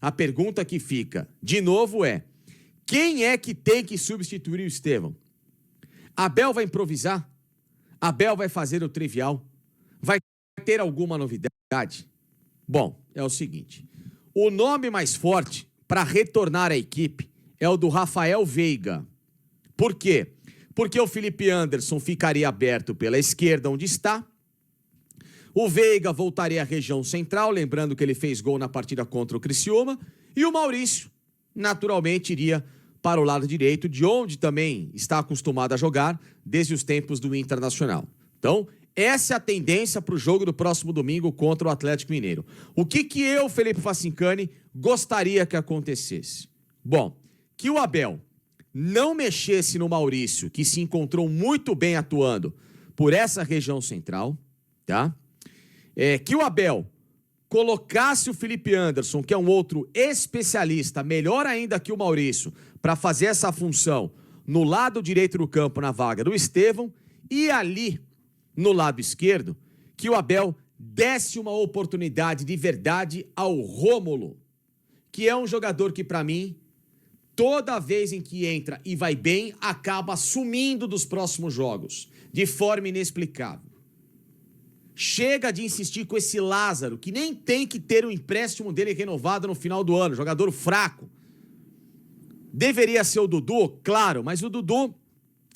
a pergunta que fica, de novo, é: quem é que tem que substituir o Estevão? Abel vai improvisar? Abel vai fazer o trivial? Vai ter alguma novidade? Bom, é o seguinte, o nome mais forte para retornar à equipe é o do Rafael Veiga. Por quê? Porque o Felipe Anderson ficaria aberto pela esquerda onde está, o Veiga voltaria à região central, lembrando que ele fez gol na partida contra o Criciúma, e o Maurício, naturalmente, iria para o lado direito, de onde também está acostumado a jogar desde os tempos do Internacional. Então, essa é a tendência para o jogo do próximo domingo contra o Atlético Mineiro. O que eu, Felipe Facincani, gostaria que acontecesse? Bom, que o Abel não mexesse no Maurício, que se encontrou muito bem atuando por essa região central, tá? Que o Abel colocasse o Felipe Anderson, que é um outro especialista, melhor ainda que o Maurício, para fazer essa função no lado direito do campo, na vaga do Estevão, e ali, no lado esquerdo, que o Abel desse uma oportunidade de verdade ao Rômulo, que é um jogador que, para mim, toda vez em que entra e vai bem, acaba sumindo dos próximos jogos, de forma inexplicável. Chega de insistir com esse Lázaro, que nem tem que ter o empréstimo dele renovado no final do ano, jogador fraco. Deveria ser o Dudu, claro, mas o Dudu,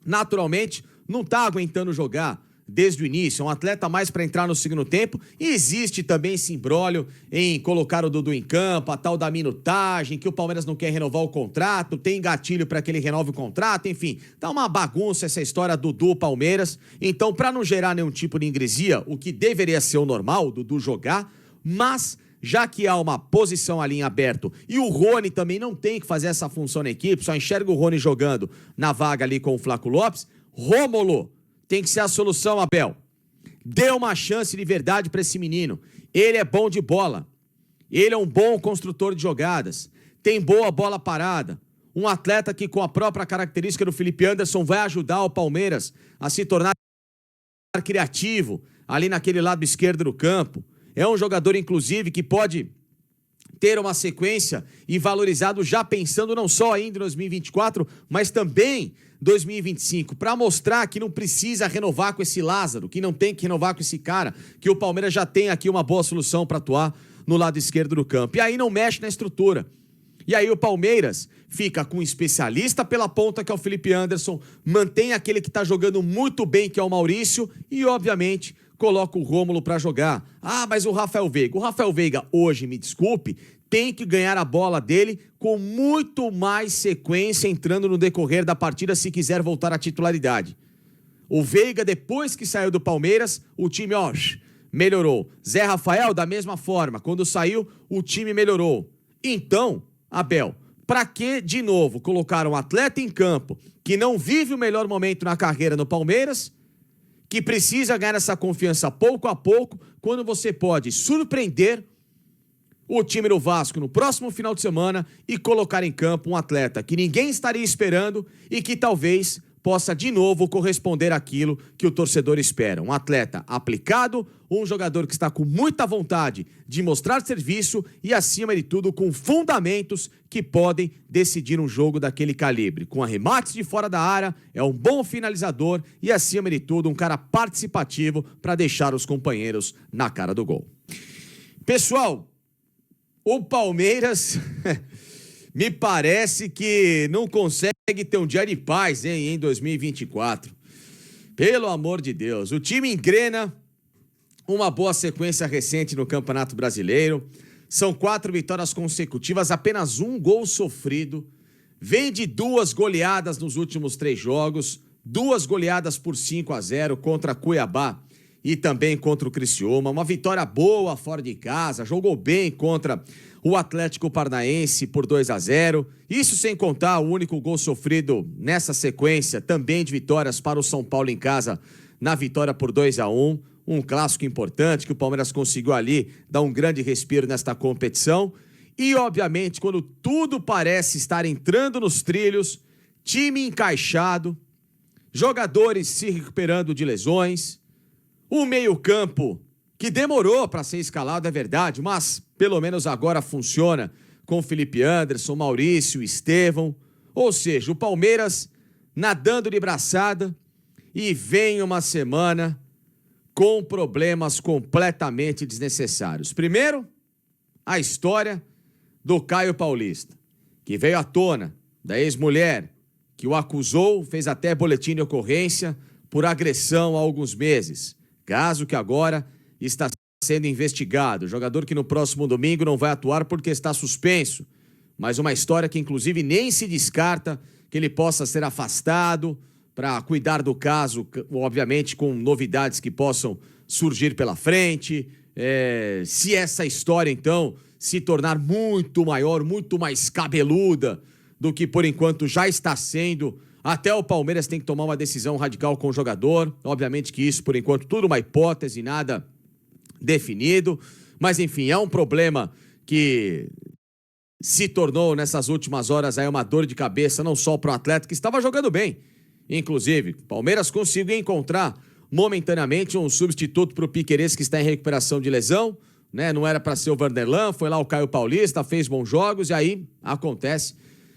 naturalmente, não está aguentando jogar desde o início. É um atleta mais para entrar no segundo tempo. E existe também esse imbróglio em colocar o Dudu em campo, a tal da minutagem, que o Palmeiras não quer renovar o contrato, tem gatilho para que ele renove o contrato, enfim. Tá uma bagunça essa história Dudu-Palmeiras. Então, para não gerar nenhum tipo de ingresia, o que deveria ser o normal, o Dudu jogar, mas já que há uma posição ali em aberto e o Rony também não tem que fazer essa função na equipe, só enxerga o Rony jogando na vaga ali com o Flaco Lopes, Rômulo tem que ser a solução, Abel. Dê uma chance de verdade para esse menino. Ele é bom de bola. Ele é um bom construtor de jogadas. Tem boa bola parada. Um atleta que, com a própria característica do Felipe Anderson, vai ajudar o Palmeiras a se tornar criativo ali naquele lado esquerdo do campo. É um jogador, inclusive, que pode ter uma sequência e valorizado já pensando não só ainda em 2024, mas também 2025, para mostrar que não precisa renovar com esse Lázaro, que não tem que renovar com esse cara, que o Palmeiras já tem aqui uma boa solução para atuar no lado esquerdo do campo. E aí não mexe na estrutura. E aí o Palmeiras fica com um especialista pela ponta, que é o Felipe Anderson, mantém aquele que está jogando muito bem, que é o Maurício, e obviamente coloca o Rômulo para jogar. Ah, mas o Rafael Veiga. O Rafael Veiga, hoje, me desculpe, tem que ganhar a bola dele com muito mais sequência entrando no decorrer da partida se quiser voltar à titularidade. O Veiga, depois que saiu do Palmeiras, o time, melhorou. Zé Rafael, da mesma forma, quando saiu, o time melhorou. Então, Abel, para que, de novo, colocar um atleta em campo que não vive o melhor momento na carreira no Palmeiras, que precisa ganhar essa confiança pouco a pouco, quando você pode surpreender o time do Vasco no próximo final de semana e colocar em campo um atleta que ninguém estaria esperando e que talvez possa de novo corresponder àquilo que o torcedor espera. Um atleta aplicado, um jogador que está com muita vontade de mostrar serviço e, acima de tudo, com fundamentos que podem decidir um jogo daquele calibre. Com arremates de fora da área, é um bom finalizador e, acima de tudo, um cara participativo para deixar os companheiros na cara do gol. Pessoal, o Palmeiras me parece que não consegue ter um dia de paz, em 2024. Pelo amor de Deus. O time engrena uma boa sequência recente no Campeonato Brasileiro. São 4 vitórias consecutivas, apenas um gol sofrido. Vem de 2 goleadas nos últimos 3 jogos. 2 goleadas por 5-0 contra Cuiabá e também contra o Criciúma. Uma vitória boa fora de casa. Jogou bem contra o Atlético Paranaense por 2-0. Isso sem contar o único gol sofrido nessa sequência, também de vitórias para o São Paulo em casa, na vitória por 2-1. Um clássico importante que o Palmeiras conseguiu ali dar um grande respiro nesta competição. E, obviamente, quando tudo parece estar entrando nos trilhos, time encaixado, jogadores se recuperando de lesões, o meio-campo que demorou para ser escalado, é verdade, mas pelo menos agora funciona com Felipe Anderson, Maurício, Estevão. Ou seja, o Palmeiras nadando de braçada e vem uma semana com problemas completamente desnecessários. Primeiro, a história do Caio Paulista, que veio à tona da ex-mulher, que o acusou, fez até boletim de ocorrência por agressão há alguns meses. Caso que agora está sendo investigado. Jogador que no próximo domingo não vai atuar porque está suspenso. Mas uma história que inclusive nem se descarta que ele possa ser afastado para cuidar do caso, obviamente com novidades que possam surgir pela frente. Se essa história, então, se tornar muito maior, muito mais cabeluda do que por enquanto já está sendo, até o Palmeiras tem que tomar uma decisão radical com o jogador. Obviamente que isso, por enquanto, tudo uma hipótese, nada definido. Mas, enfim, é um problema que se tornou, nessas últimas horas, aí uma dor de cabeça, não só para o atleta que estava jogando bem. Inclusive, o Palmeiras conseguiu encontrar momentaneamente um substituto para o Piquerez, que está em recuperação de lesão, né? Não era para ser o Vanderlan, foi lá o Caio Paulista, fez bons jogos e aí acontece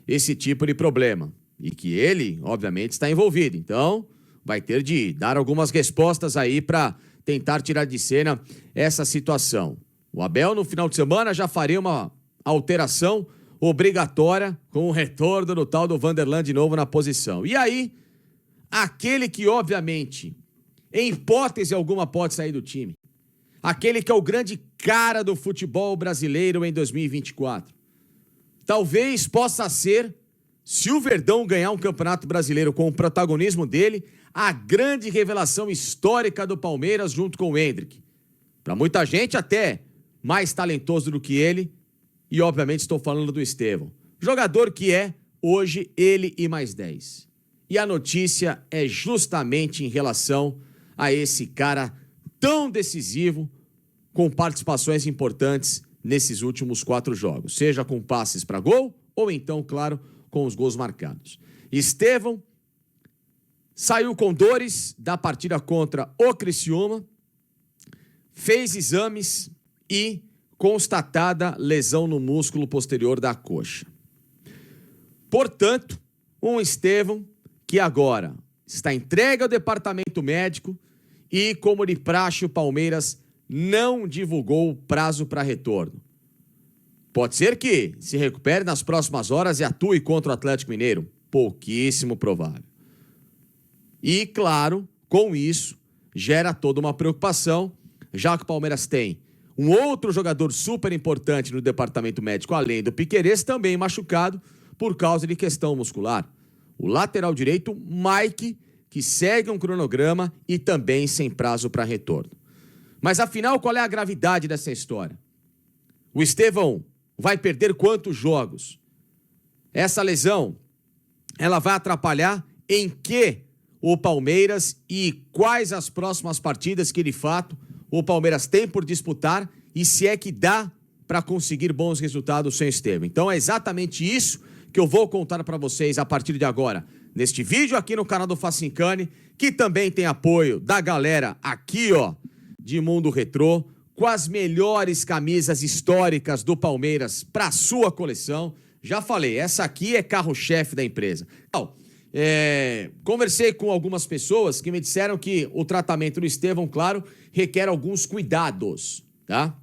esse tipo de problema. E que ele, obviamente, está envolvido. Então, vai ter de dar algumas respostas aí para tentar tirar de cena essa situação. O Abel, no final de semana, já faria uma alteração obrigatória com o retorno do tal do Vanderlan de novo na posição. E aí, aquele que, obviamente, em hipótese alguma pode sair do time, aquele que é o grande cara do futebol brasileiro em 2024, talvez possa ser, se o Verdão ganhar um campeonato brasileiro com o protagonismo dele, a grande revelação histórica do Palmeiras junto com o Endrick. Para muita gente até mais talentoso do que ele, e obviamente estou falando do Estevão. Jogador que é, hoje, ele e mais 10. E a notícia é justamente em relação a esse cara tão decisivo, com participações importantes nesses últimos 4 jogos. Seja com passes para gol, ou então, claro, com os gols marcados. Estevão saiu com dores da partida contra o Criciúma, fez exames e constatada lesão no músculo posterior da coxa. Portanto, um Estevão que agora está entregue ao departamento médico e, como de praxe, o Palmeiras não divulgou o prazo para retorno. Pode ser que se recupere nas próximas horas e atue contra o Atlético Mineiro. Pouquíssimo provável. E, claro, com isso, gera toda uma preocupação, já que o Palmeiras tem um outro jogador super importante no departamento médico, além do Piquerez, também machucado por causa de questão muscular. O lateral direito, Mike, que segue um cronograma e também sem prazo para retorno. Mas, afinal, qual é a gravidade dessa história? O Estevão vai perder quantos jogos? Essa lesão, ela vai atrapalhar em que o Palmeiras e quais as próximas partidas que, de fato, o Palmeiras tem por disputar e se é que dá para conseguir bons resultados sem Estevão. Então é exatamente isso que eu vou contar para vocês a partir de agora, neste vídeo aqui no canal do Facincani, que também tem apoio da galera aqui, ó, de Mundo Retrô, com as melhores camisas históricas do Palmeiras para sua coleção. Já falei, essa aqui é carro-chefe da empresa. Então, conversei com algumas pessoas que me disseram que o tratamento do Estevão, claro, requer alguns cuidados, tá?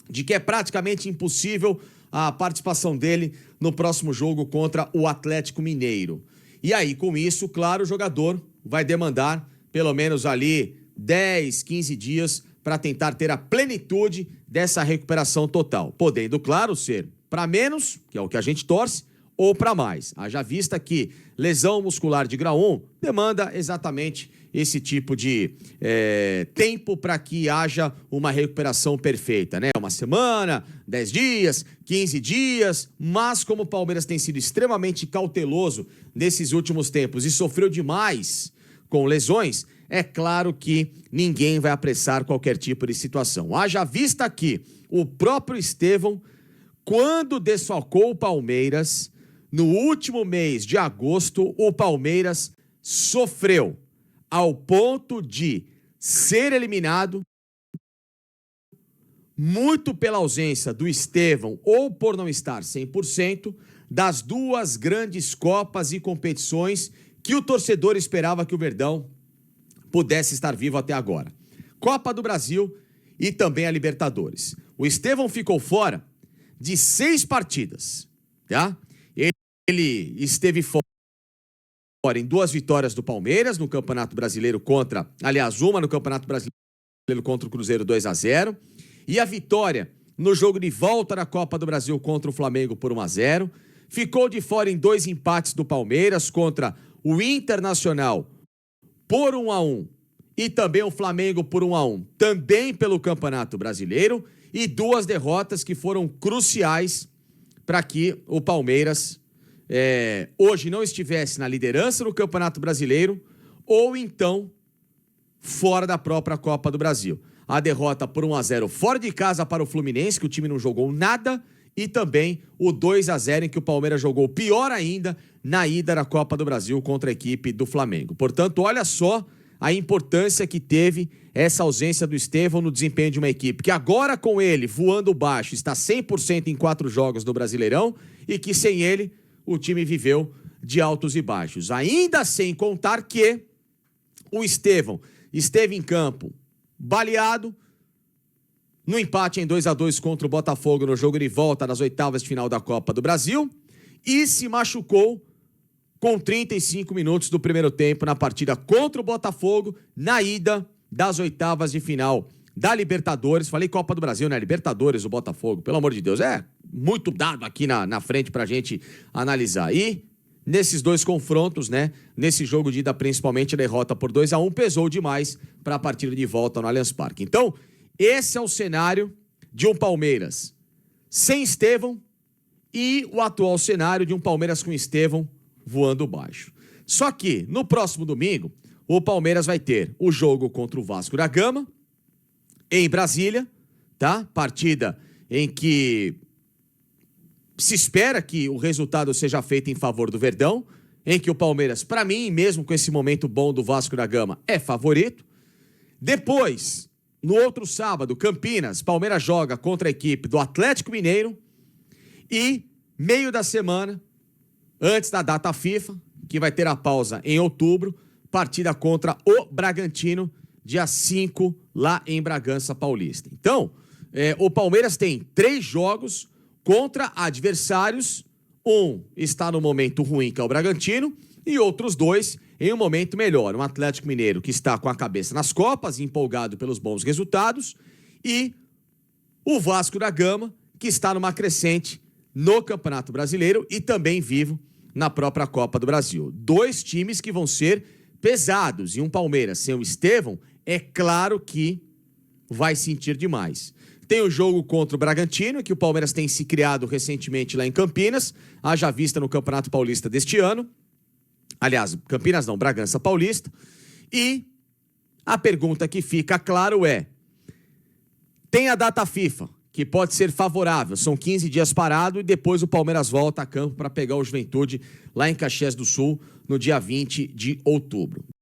De que é praticamente impossível a participação dele no próximo jogo contra o Atlético Mineiro. E aí, com isso, claro, o jogador vai demandar pelo menos ali 10, 15 dias para tentar ter a plenitude dessa recuperação total. Podendo, claro, ser para menos, que é o que a gente torce, ou para mais. Haja vista que lesão muscular de grau 1 demanda exatamente esse tipo de tempo para que haja uma recuperação perfeita, né? Uma semana, 10 dias, 15 dias, mas como o Palmeiras tem sido extremamente cauteloso nesses últimos tempos e sofreu demais com lesões, é claro que ninguém vai apressar qualquer tipo de situação. Haja vista que o próprio Estevão, quando desfalcou o Palmeiras, no último mês de agosto, o Palmeiras sofreu ao ponto de ser eliminado muito pela ausência do Estevão ou por não estar 100%, das duas grandes Copas e competições que o torcedor esperava que o Verdão pudesse estar vivo até agora. Copa do Brasil e também a Libertadores. O Estevão ficou fora de 6 partidas, tá? Ele esteve fora em 2 vitórias do Palmeiras no Campeonato Brasileiro uma no Campeonato Brasileiro contra o Cruzeiro 2-0, e a vitória no jogo de volta da Copa do Brasil contra o Flamengo por 1-0. Ficou de fora em 2 empates do Palmeiras contra o Internacional por 1-1 e também o Flamengo por 1-1, também pelo Campeonato Brasileiro, e 2 derrotas que foram cruciais para que o Palmeiras hoje não estivesse na liderança do Campeonato Brasileiro ou então fora da própria Copa do Brasil. A derrota por 1-0 fora de casa para o Fluminense, que o time não jogou nada, e também o 2-0 em que o Palmeiras jogou pior ainda na ida da Copa do Brasil contra a equipe do Flamengo. Portanto, olha só a importância que teve essa ausência do Estevão no desempenho de uma equipe que agora com ele voando baixo está 100% em 4 jogos do Brasileirão e que sem ele o time viveu de altos e baixos. Ainda sem contar que o Estevão esteve em campo baleado no empate em 2-2 contra o Botafogo no jogo de volta das oitavas de final da Copa do Brasil e se machucou com 35 minutos do primeiro tempo na partida contra o Botafogo na ida das oitavas de final da Libertadores. Falei Copa do Brasil, né? Libertadores, o Botafogo, pelo amor de Deus, é muito dado aqui na frente pra gente analisar. E nesses 2 confrontos, né? Nesse jogo de ida, principalmente a derrota por 2-1, pesou demais para a partida de volta no Allianz Parque. Então, esse é o cenário de um Palmeiras sem Estevão e o atual cenário de um Palmeiras com Estevão voando baixo. Só que, no próximo domingo, o Palmeiras vai ter o jogo contra o Vasco da Gama, em Brasília, tá? Partida em que se espera que o resultado seja feito em favor do Verdão, em que o Palmeiras, para mim, mesmo com esse momento bom do Vasco da Gama, é favorito. Depois, no outro sábado, Campinas, Palmeiras joga contra a equipe do Atlético Mineiro e meio da semana, antes da data FIFA, que vai ter a pausa em outubro, partida contra o Bragantino, dia 5, lá em Bragança Paulista. Então, o Palmeiras tem 3 jogos contra adversários. Um está no momento ruim, que é o Bragantino, e outros 2 em um momento melhor. Um Atlético Mineiro que está com a cabeça nas Copas, empolgado pelos bons resultados, e o Vasco da Gama, que está numa crescente no Campeonato Brasileiro e também vivo na própria Copa do Brasil. 2 times que vão ser pesados, e um Palmeiras sem o Estevão, é claro que vai sentir demais. Tem o jogo contra o Bragantino, que o Palmeiras tem se criado recentemente lá em Campinas, haja vista no Campeonato Paulista deste ano. Aliás, Campinas não, Bragança Paulista. E a pergunta que fica claro é: tem a data FIFA, que pode ser favorável, são 15 dias parado e depois o Palmeiras volta a campo para pegar o Juventude lá em Caxias do Sul no dia 20 de outubro.